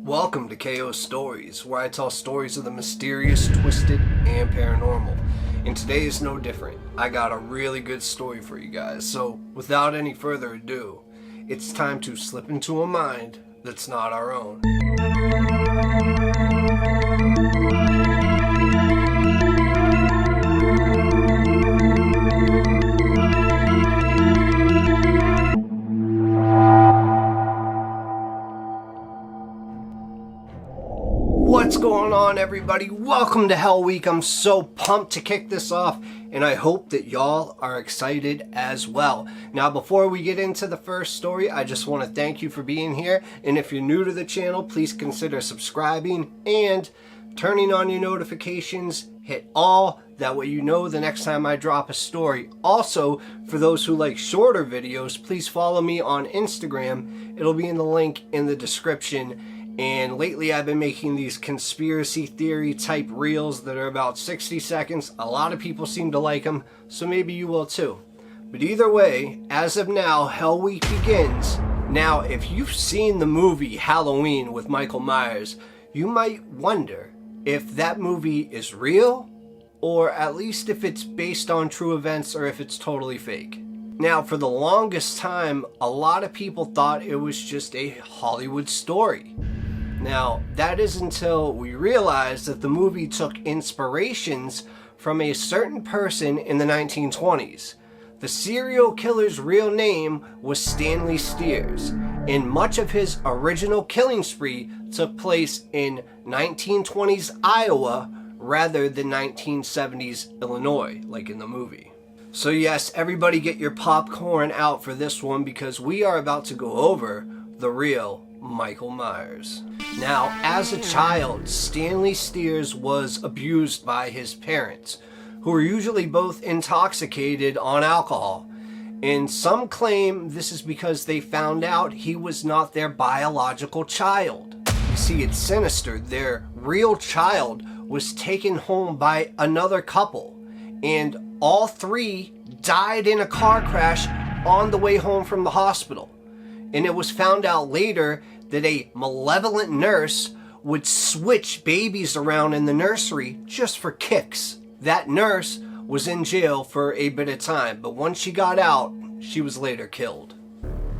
Welcome to KO Stories, where I tell stories of the mysterious, twisted, and paranormal. And today is no different. I got a really good story for you guys, so without any further ado, it's time to slip into a mind that's not our own. What's going on, everybody? Welcome to Hell Week. I'm so pumped to kick this off, and I hope that y'all are excited as well. Now, before we get into the first story, I just want to thank you for being here, and if you're new to the channel, please consider subscribing and turning on your notifications. Hit all, that way you know the next time I drop a story. Also, for those who like shorter videos, please follow me on Instagram. It'll be in the link in the description. And lately I've been making these conspiracy theory type reels that are about 60 seconds. A lot of people seem to like them, so maybe you will too. But either way, as of now, Hell Week begins. Now, if you've seen the movie Halloween with Michael Myers, you might wonder if that movie is real, or at least if it's based on true events, or if it's totally fake. Now, for the longest time, a lot of people thought it was just a Hollywood story. Now, that is until we realized that the movie took inspirations from a certain person in the 1920s. The serial killer's real name was Stanley Stiers, and much of his original killing spree took place in 1920s Iowa rather than 1970s Illinois, like in the movie. So yes, everybody get your popcorn out for this one, because we are about to go over the real Michael Myers. Now, as a child, Stanley Stiers was abused by his parents, who were usually both intoxicated on alcohol. And some claim this is because they found out he was not their biological child. You see, it's sinister. Their real child was taken home by another couple, and all three died in a car crash on the way home from the hospital. And it was found out later that a malevolent nurse would switch babies around in the nursery just for kicks. That nurse was in jail for a bit of time, but once she got out, she was later killed.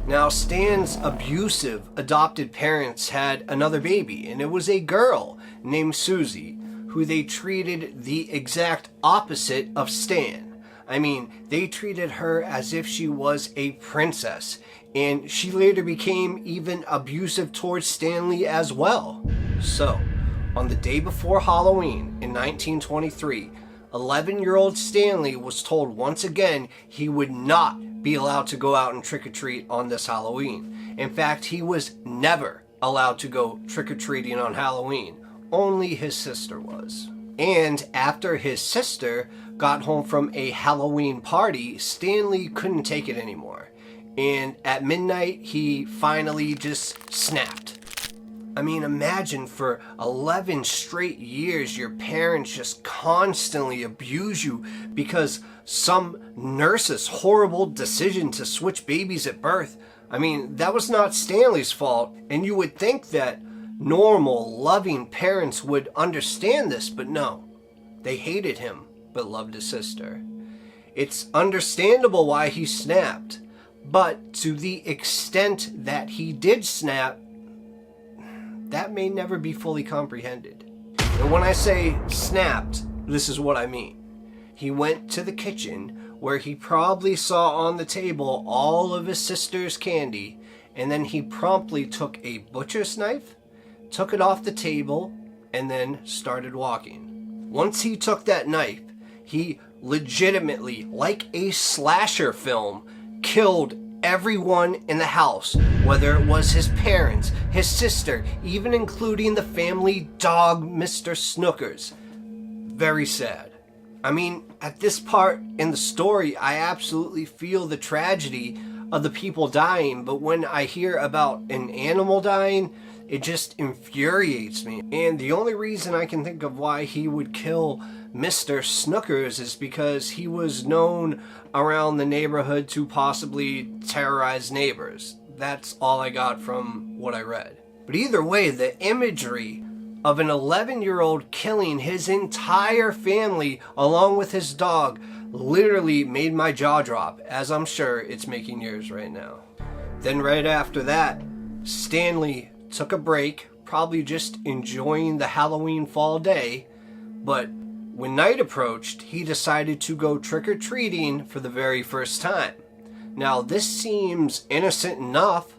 Now, Stan's abusive adopted parents had another baby, and it was a girl named Susie, who they treated the exact opposite of Stan. I mean, they treated her as if she was a princess, and she later became even abusive towards Stanley as well. So, on the day before Halloween in 1923, 11-year-old Stanley was told once again he would not be allowed to go out and trick-or-treat on this Halloween. In fact, he was never allowed to go trick-or-treating on Halloween. Only his sister was. And after his sister got home from a Halloween party, Stanley couldn't take it anymore. And at midnight, he finally just snapped. I mean, imagine for 11 straight years, your parents just constantly abuse you because some nurse's horrible decision to switch babies at birth. I mean, that was not Stanley's fault, and you would think that normal, loving parents would understand this, but no. They hated him, but loved his sister. It's understandable why he snapped, but to the extent that he did snap, that may never be fully comprehended. And when I say snapped, this is what I mean. He went to the kitchen, where he probably saw on the table all of his sister's candy, and then he promptly took a butcher's knife, took it off the table, and then started walking. Once he took that knife, he legitimately, like a slasher film, killed everyone in the house, whether it was his parents, his sister, even including the family dog, Mr. Snookers. Very sad. I mean, at this part in the story, I absolutely feel the tragedy of the people dying, but when I hear about an animal dying, it just infuriates me. And the only reason I can think of why he would kill Mr. Snookers is because he was known around the neighborhood to possibly terrorize neighbors. That's all I got from what I read. But either way, the imagery of an 11-year-old killing his entire family along with his dog literally made my jaw drop, as I'm sure it's making yours right now. Then right after that, Stanley took a break, probably just enjoying the Halloween fall day, but when night approached, he decided to go trick-or-treating for the very first time. Now, this seems innocent enough,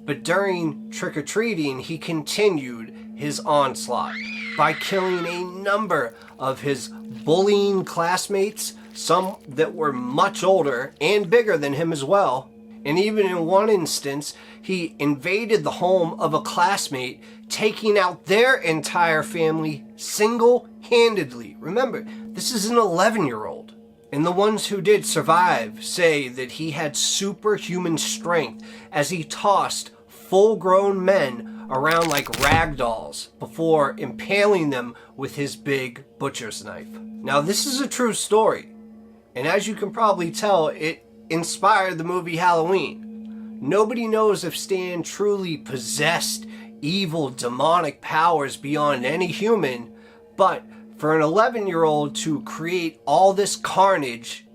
but during trick-or-treating, he continued his onslaught by killing a number of his bullying classmates, some that were much older and bigger than him as well. And even in one instance, he invaded the home of a classmate, taking out their entire family single-handedly. Remember, this is an 11-year-old. And the ones who did survive say that he had superhuman strength as he tossed full-grown men around like rag dolls before impaling them with his big butcher's knife. Now, this is a true story, and as you can probably tell, it inspired the movie Halloween. Nobody knows if Stan truly possessed evil demonic powers beyond any human, but for an 11-year-old to create all this carnage,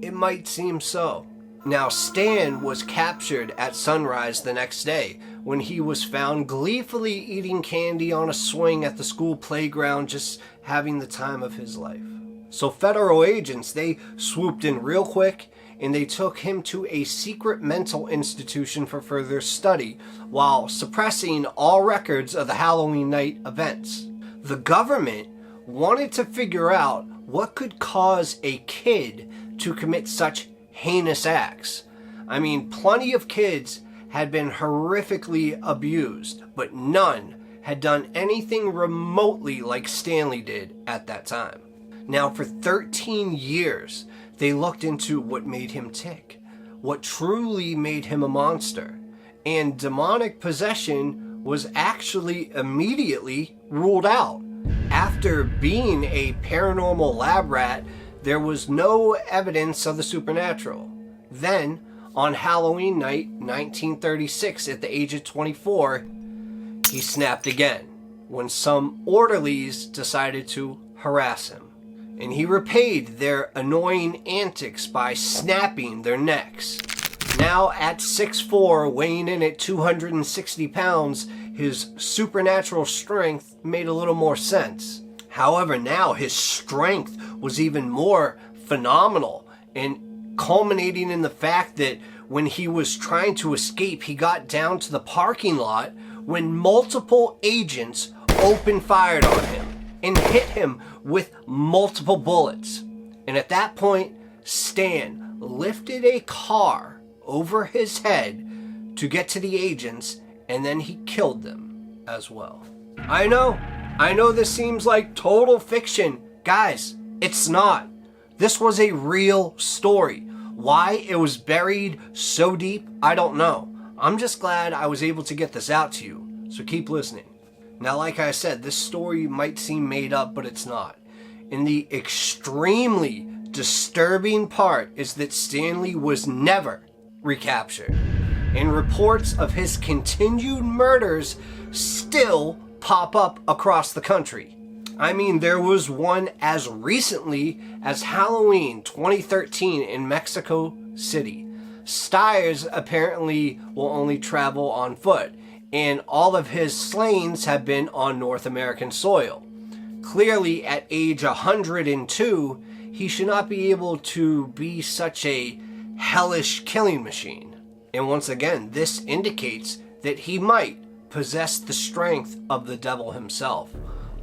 it might seem so. Now, Stan was captured at sunrise the next day when he was found gleefully eating candy on a swing at the school playground, just having the time of his life. So federal agents, they swooped in real quick and they took him to a secret mental institution for further study while suppressing all records of the Halloween night events. The government wanted to figure out what could cause a kid to commit such heinous acts. I mean, plenty of kids had been horrifically abused, but none had done anything remotely like Stanley did at that time. Now, for 13 years, they looked into what made him tick, what truly made him a monster, and demonic possession was actually immediately ruled out. After being a paranormal lab rat, there was no evidence of the supernatural. Then, on Halloween night, 1936, at the age of 24, he snapped again when some orderlies decided to harass him. And he repaid their annoying antics by snapping their necks. Now at 6'4", weighing in at 260 pounds, his supernatural strength made a little more sense. However, now his strength was even more phenomenal, and culminating in the fact that when he was trying to escape, he got down to the parking lot when multiple agents opened fire on him and hit him with multiple bullets. And at that point, Stan lifted a car over his head to get to the agents, and then he killed them as well. I know this seems like total fiction. Guys, it's not. This was a real story. Why it was buried so deep, I don't know. I'm just glad I was able to get this out to you, so keep listening. Now, like I said, this story might seem made up, but it's not. And the extremely disturbing part is that Stanley was never recaptured. And reports of his continued murders still pop up across the country. I mean, there was one as recently as Halloween 2013 in Mexico City. Stiers apparently will only travel on foot, and all of his slayings have been on North American soil. Clearly, at age 102, he should not be able to be such a hellish killing machine. And once again, this indicates that he might possess the strength of the devil himself,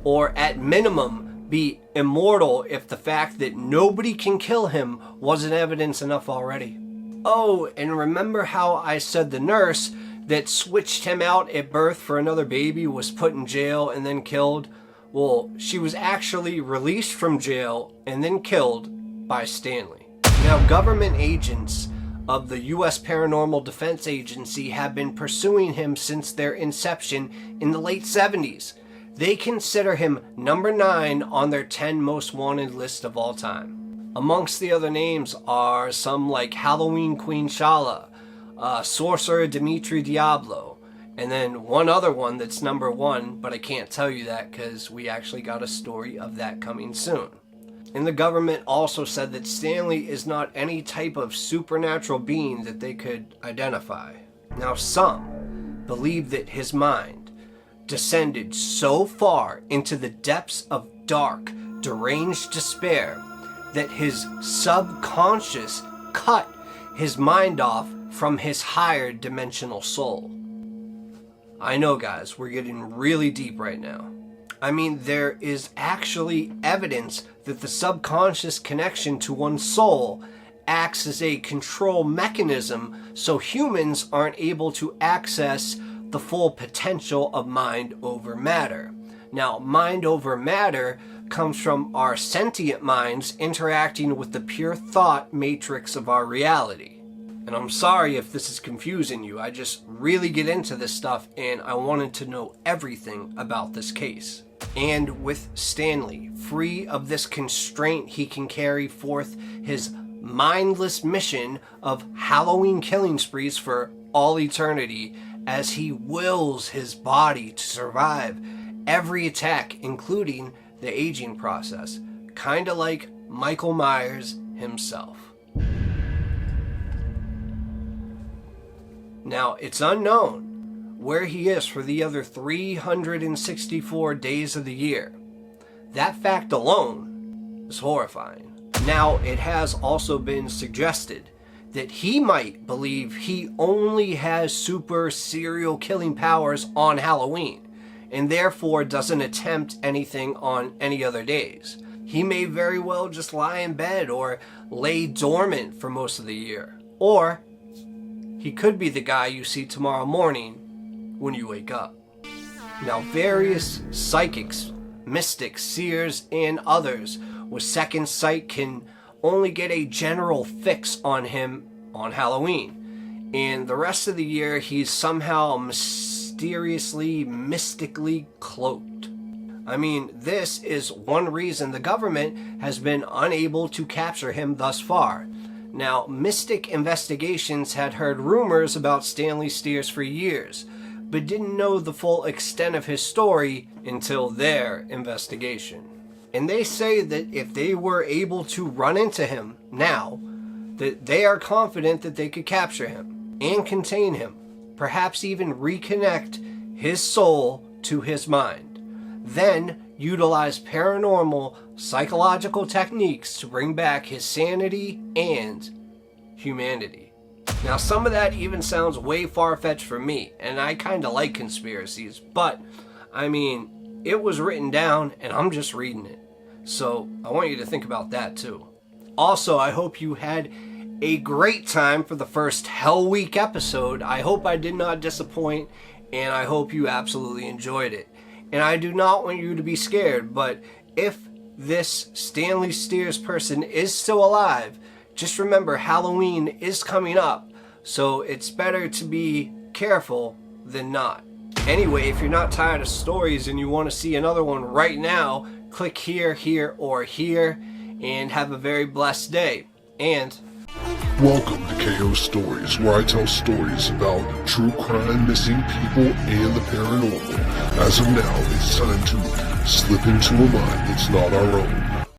or at minimum be immortal if the fact that nobody can kill him wasn't evidence enough already. Oh, and remember how I said the nurse that switched him out at birth for another baby was put in jail and then killed? Well, she was actually released from jail and then killed by Stanley. Now, government agents of the U.S. Paranormal Defense Agency have been pursuing him since their inception in the late 70s. They consider him number 9 on their 10 most wanted list of all time. Amongst the other names are some like Halloween Queen Shala, Sorcerer Dimitri Diablo, And then one other one that's number 1, but I can't tell you that because we actually got a story of that coming soon. And the government also said that Stanley is not any type of supernatural being that they could identify. Now, some believe that his mind descended so far into the depths of dark, deranged despair that his subconscious cut his mind off from his higher dimensional soul. I know, guys, we're getting really deep right now. I mean, there is actually evidence that the subconscious connection to one's soul acts as a control mechanism so humans aren't able to access the full potential of mind over matter. Now, mind over matter comes from our sentient minds interacting with the pure thought matrix of our reality. And I'm sorry if this is confusing you. I just really get into this stuff and I wanted to know everything about this case. And with Stanley, free of this constraint, he can carry forth his mindless mission of Halloween killing sprees for all eternity as he wills his body to survive every attack, including the aging process, kinda like Michael Myers himself. Now, it's unknown where he is for the other 364 days of the year. That fact alone is horrifying. Now, it has also been suggested that he might believe he only has super serial killing powers on Halloween, and therefore doesn't attempt anything on any other days. He may very well just lie in bed or lay dormant for most of the year. Or he could be the guy you see tomorrow morning when you wake up. Now, various psychics, mystics, seers, and others with second sight can only get a general fix on him on Halloween. And the rest of the year, he's somehow mysteriously, mystically cloaked. I mean, this is one reason the government has been unable to capture him thus far. Now, mystic investigations had heard rumors about Stanley Stiers for years, but didn't know the full extent of his story until their investigation. And they say that if they were able to run into him now, that they are confident that they could capture him and contain him, perhaps even reconnect his soul to his mind, then utilize paranormal psychological techniques to bring back his sanity and humanity. Now, some of that even sounds way far-fetched for me, and I kind of like conspiracies, but I mean, it was written down and I'm just reading it. So I want you to think about that too. Also, I hope you had a great time for the first Hell Week episode. I hope I did not disappoint, and I hope you absolutely enjoyed it. And I do not want you to be scared, but if this Stanley Stiers person is still alive, just remember Halloween is coming up, so it's better to be careful than not. Anyway, if you're not tired of stories and you want to see another one right now, click here, here, or here, and have a very blessed day. And welcome to KO Stories, where I tell stories about true crime, missing people, and the paranormal. As of now, it's time to slip into a mind that's not our own.